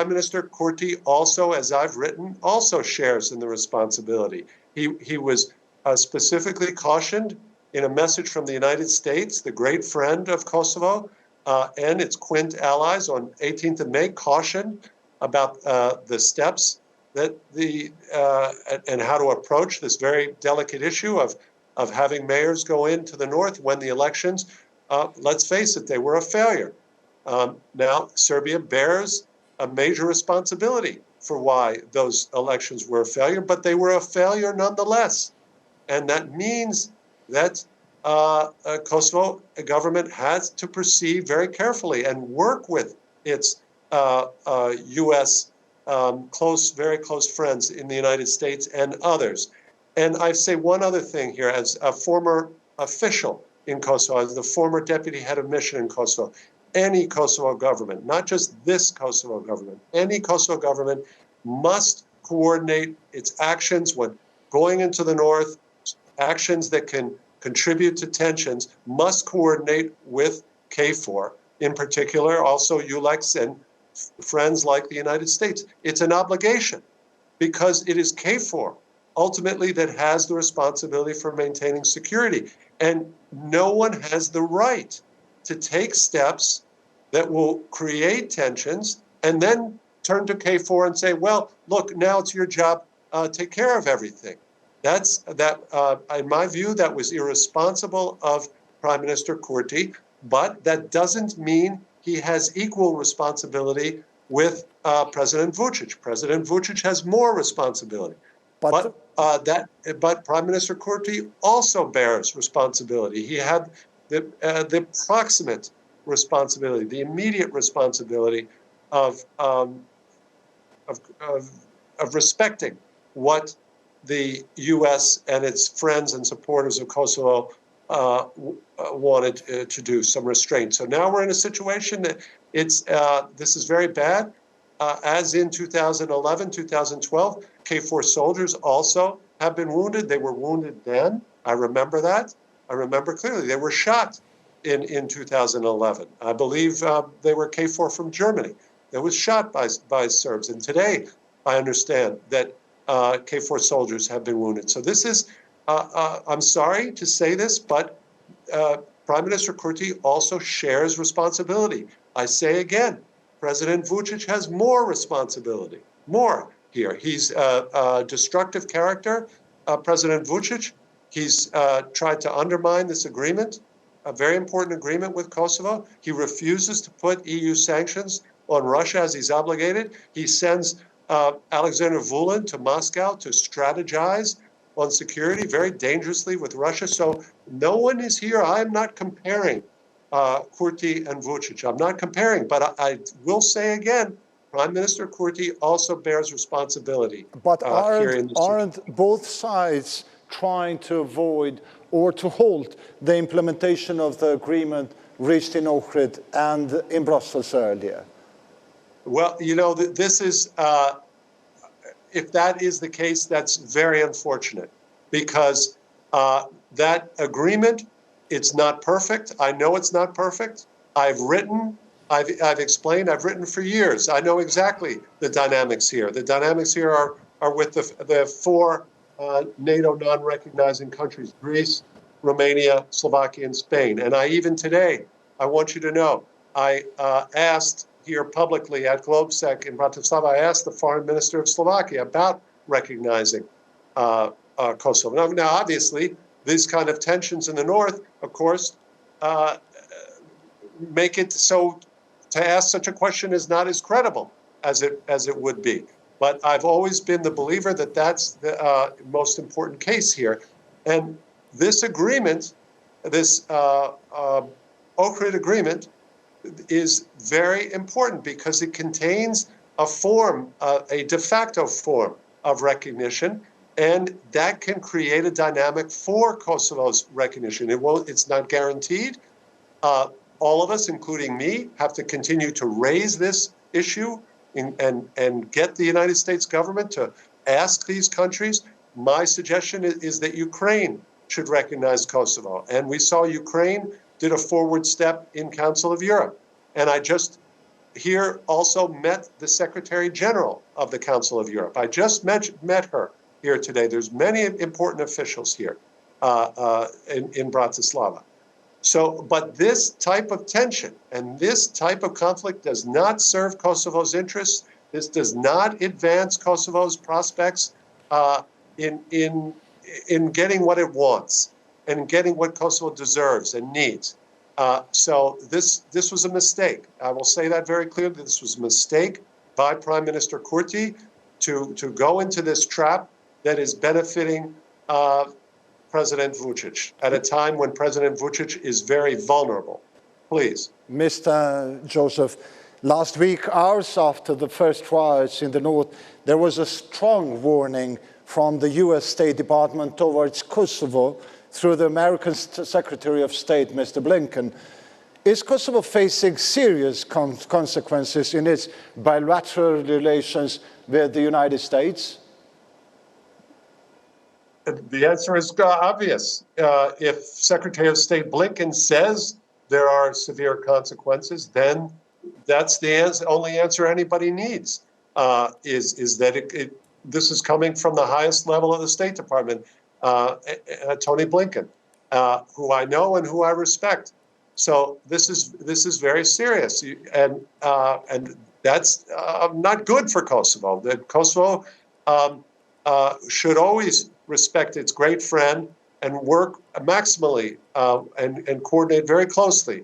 H: Minister Kurti also, as I've written, also shares in the responsibility. He was specifically cautioned in a message from the United States, the great friend of Kosovo, and its Quint allies on 18th of May, cautioned about the steps that and how to approach this very delicate issue of having mayors go into the north when the elections, let's face it, they were a failure. Now, Serbia bears a major responsibility for why those elections were a failure, but they were a failure nonetheless. And that means that Kosovo government has to proceed very carefully and work with its U.S. Very close friends in the United States and others. And I say one other thing here, as a former official in Kosovo, as the former deputy head of mission in Kosovo, any Kosovo government, not just this Kosovo government, any Kosovo government must coordinate its actions when going into the north, actions that can contribute to tensions, must coordinate with KFOR, in particular, also ULEX and friends like the United States. It's an obligation because it is KFOR ultimately that has the responsibility for maintaining security. And no one has the right to take steps that will create tensions and then turn to KFOR and say, well, look, now it's your job, take care of everything. In my view, that was irresponsible of Prime Minister Kurti, but that doesn't mean he has equal responsibility with President Vučić. President Vučić has more responsibility. But Prime Minister Kurti also bears responsibility. He had the proximate responsibility, the immediate responsibility of respecting what the U.S. and its friends and supporters of Kosovo wanted to do, some restraint. So now we're in a situation that this is very bad. As in 2011, 2012, KFOR soldiers also have been wounded. They were wounded then. I remember that. I remember clearly. They were shot in 2011. I believe they were KFOR from Germany. They was shot by Serbs. And today, I understand that KFOR soldiers have been wounded. So this is, I'm sorry to say this, but Prime Minister Kurti also shares responsibility. I say again, President Vučić has more responsibility, more here. He's a destructive character, President Vučić. He's tried to undermine this agreement, a very important agreement with Kosovo. He refuses to put EU sanctions on Russia as he's obligated. He sends Alexander Vulin to Moscow to strategize on security very dangerously with Russia. So no one is here. I'm not comparing Kurti and Vučić. I'm not comparing, but I will say again, Prime Minister Kurti also bears responsibility.
G: But aren't both sides trying to avoid or to halt the implementation of the agreement reached in Ohrid and in Brussels earlier?
H: Well, you know, this is, if that is the case, that's very unfortunate because that agreement, it's not perfect. I know it's not perfect. I've explained, I've written for years. I know exactly the dynamics here. The dynamics here are with the four NATO non-recognizing countries, Greece, Romania, Slovakia, and Spain. And even today, I want you to know, I asked here publicly at Globsec in Bratislava, I asked the foreign minister of Slovakia about recognizing Kosovo. Now, obviously, these kind of tensions in the north, of course, make it so to ask such a question is not as credible as it would be. But I've always been the believer that that's the most important case here. And this agreement, this Ohrid agreement, is very important because it contains a form, a de facto form of recognition, and that can create a dynamic for Kosovo's recognition. It's not guaranteed. All of us, including me, have to continue to raise this issue and get the United States government to ask these countries. My suggestion is that Ukraine should recognize Kosovo. And we saw Ukraine did a forward step in Council of Europe. And I just here also met the Secretary General of the Council of Europe. I just met her here today. There's many important officials here in Bratislava. So, but this type of tension and this type of conflict does not serve Kosovo's interests. This does not advance Kosovo's prospects in getting what it wants and getting what Kosovo deserves and needs. So this was a mistake. I will say that very clearly. This was a mistake by Prime Minister Kurti to go into this trap that is benefiting President Vučić at a time when President Vučić is very vulnerable. Please.
G: Mr. Joseph, last week, hours after the first riots in the north, there was a strong warning from the US State Department towards Kosovo through the American Secretary of State, Mr. Blinken. Is Kosovo facing serious consequences in its bilateral relations with the United States?
H: The answer is obvious. If Secretary of State Blinken says there are severe consequences, then that's the only answer anybody needs, is that this is coming from the highest level of the State Department, Tony Blinken, who I know and who I respect. So this is very serious, and that's not good for Kosovo. That Kosovo should always respect its great friend and work maximally and coordinate very closely.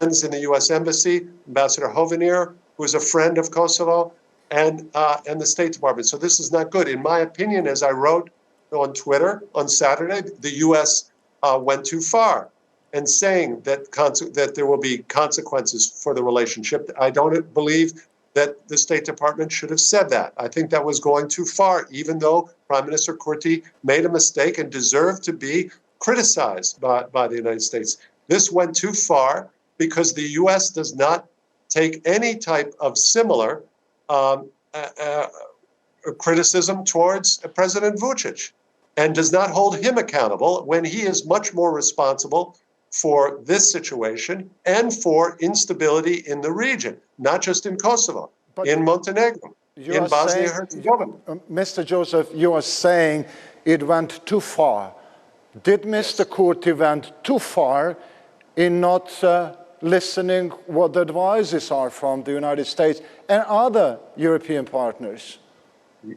H: In the U.S. Embassy, Ambassador Hovenier, who is a friend of Kosovo, and the State Department. So this is not good. In my opinion, as I wrote on Twitter on Saturday, the U.S. Went too far in saying that there will be consequences for the relationship. I don't believe that the State Department should have said that. I think that was going too far, even though Prime Minister Kurti made a mistake and deserved to be criticized by the United States. This went too far because the U.S. does not take any type of similar criticism towards President Vučić and does not hold him accountable when he is much more responsible for this situation and for instability in the region, not just in Kosovo, but in Montenegro, in Bosnia-Herzegovina.
G: Mr. Joseph, you are saying it went too far. Did Mr. Kurti went too far in not listening what the advices are from the United States and other European partners?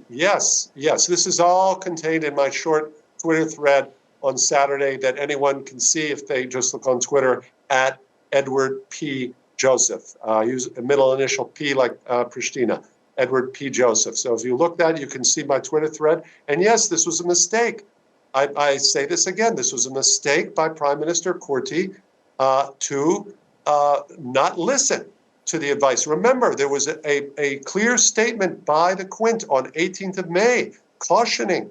H: Yes. This is all contained in my short Twitter thread on Saturday that anyone can see if they just look on Twitter at Edward P. Joseph. Use a middle initial P like Pristina, Edward P. Joseph. So if you look at that, you can see my Twitter thread. And yes, this was a mistake. I say this again. This was a mistake by Prime Minister Kurti to not listen to the advice. Remember, there was a clear statement by the Quint on 18th of May cautioning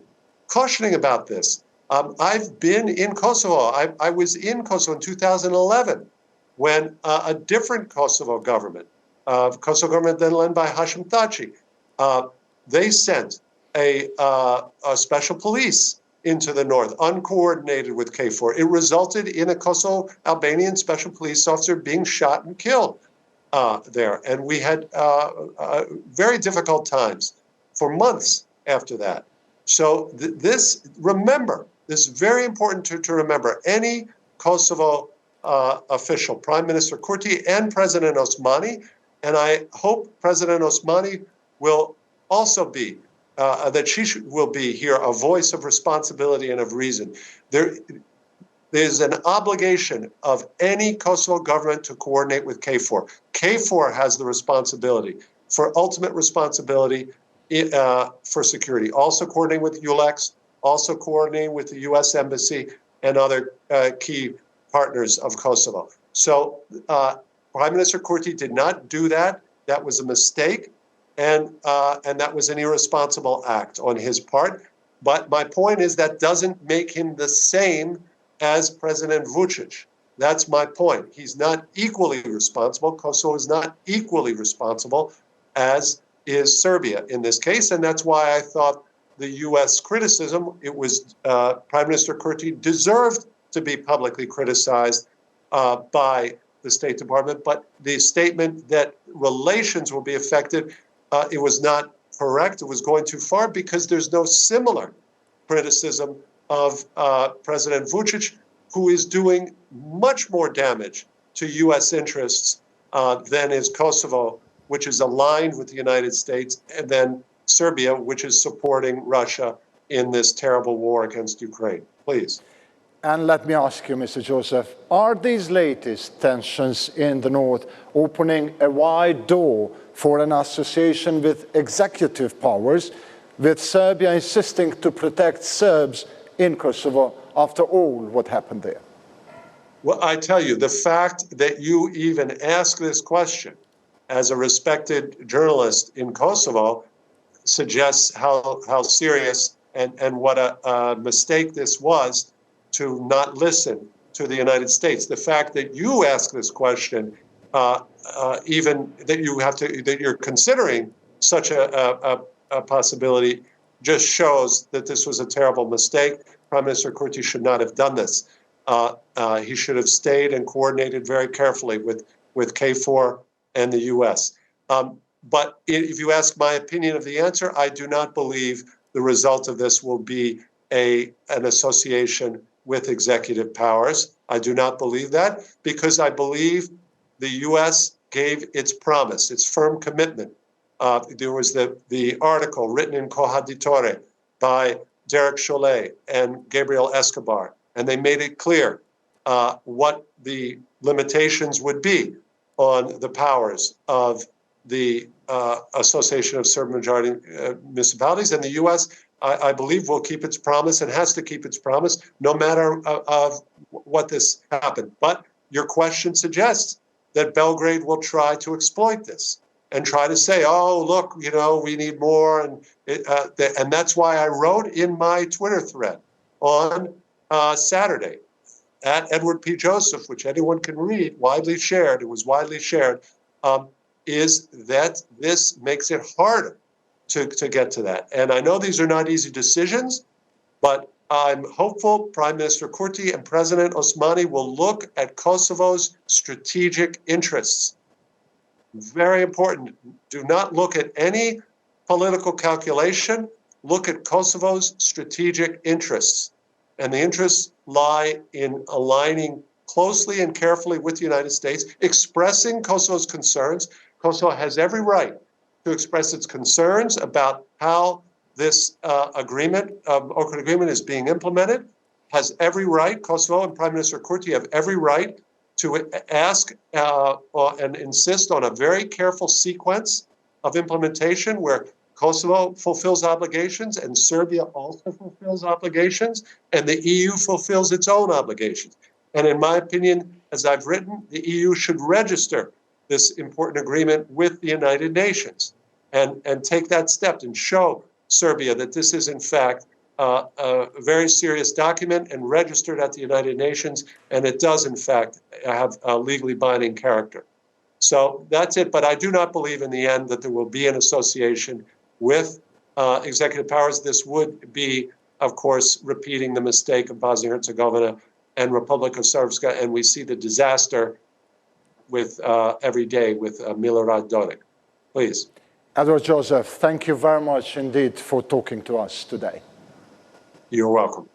H: about this. I've been in Kosovo. I was in Kosovo in 2011 when a different Kosovo government then led by Hashim Thaçi, they sent a special police into the north, uncoordinated with KFOR. It resulted in a Kosovo-Albanian special police officer being shot and killed there. And we had very difficult times for months after that. So remember, this is very important to remember. Any Kosovo official, Prime Minister Kurti and President Osmani, and I hope President Osmani will also be, that she will be here a voice of responsibility and of reason. There's an obligation of any Kosovo government to coordinate with KFOR. KFOR has the responsibility, for ultimate responsibility for security. Also coordinating with ULEX, also coordinating with the U.S. Embassy and other key partners of Kosovo. So Prime Minister Kurti did not do that. That was a mistake, and that was an irresponsible act on his part. But my point is that doesn't make him the same as President Vučić. That's my point. He's not equally responsible. Kosovo is not equally responsible as is Serbia in this case, and that's why I thought the U.S. criticism, it was Prime Minister Kurti deserved to be publicly criticized by the State Department, but the statement that relations will be affected, it was not correct. It was going too far because there's no similar criticism of President Vučić, who is doing much more damage to U.S. interests than is Kosovo, which is aligned with the United States, and then Serbia, which is supporting Russia in this terrible war against Ukraine. Please.
G: And let me ask you, Mr. Joseph, are these latest tensions in the north opening a wide door for an association with executive powers, with Serbia insisting to protect Serbs in Kosovo after all what happened there?
H: Well, I tell you, the fact that you even ask this question as a respected journalist in Kosovo suggests how serious and what a mistake this was to not listen to the United States. The fact that you ask this question, even that you're considering such a possibility, just shows that this was a terrible mistake. Prime Minister Kurti should not have done this. He should have stayed and coordinated very carefully with KFOR and the U.S. But if you ask my opinion of the answer, I do not believe the result of this will be an association with executive powers. I do not believe that because I believe the U.S. gave its promise, its firm commitment. There was the article written in Cohaditore by Derek Chollet and Gabriel Escobar, and they made it clear what the limitations would be on the powers of the Association of Serb Majority Municipalities, and the U.S., I believe, will keep its promise and has to keep its promise no matter of what this happened. But your question suggests that Belgrade will try to exploit this and try to say, oh, look, we need more. And that's why I wrote in my Twitter thread on Saturday at Edward P. Joseph, which anyone can read, widely shared, it was widely shared, is that this makes it harder to get to that. And I know these are not easy decisions, but I'm hopeful Prime Minister Kurti and President Osmani will look at Kosovo's strategic interests. Very important. Do not look at any political calculation. Look at Kosovo's strategic interests. And the interests lie in aligning closely and carefully with the United States, expressing Kosovo's concerns. Kosovo has every right to express its concerns about how this Ohrid agreement is being implemented, has every right, Kosovo and Prime Minister Kurti have every right to ask and insist on a very careful sequence of implementation where Kosovo fulfills obligations and Serbia also fulfills obligations and the EU fulfills its own obligations. And in my opinion, as I've written, the EU should register this important agreement with the United Nations and take that step and show Serbia that this is in fact a very serious document and registered at the United Nations, and it does in fact have a legally binding character. So that's it, but I do not believe in the end that there will be an association with executive powers. This would be, of course, repeating the mistake of Bosnia-Herzegovina and Republic of Srpska, and we see the disaster with every day with Milorad Dodik. Please.
G: Edward Joseph, thank you very much indeed for talking to us today.
H: You're welcome.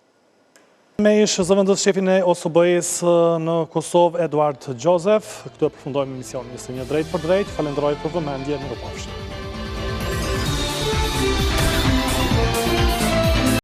A: Me ish zëvendës shefin e OSBE-s në Kosovë, Edward Joseph. Këtu e përfundojmë emisionin 21 drejt për drejt. Falenderoj për vëmendje, mirupafshim.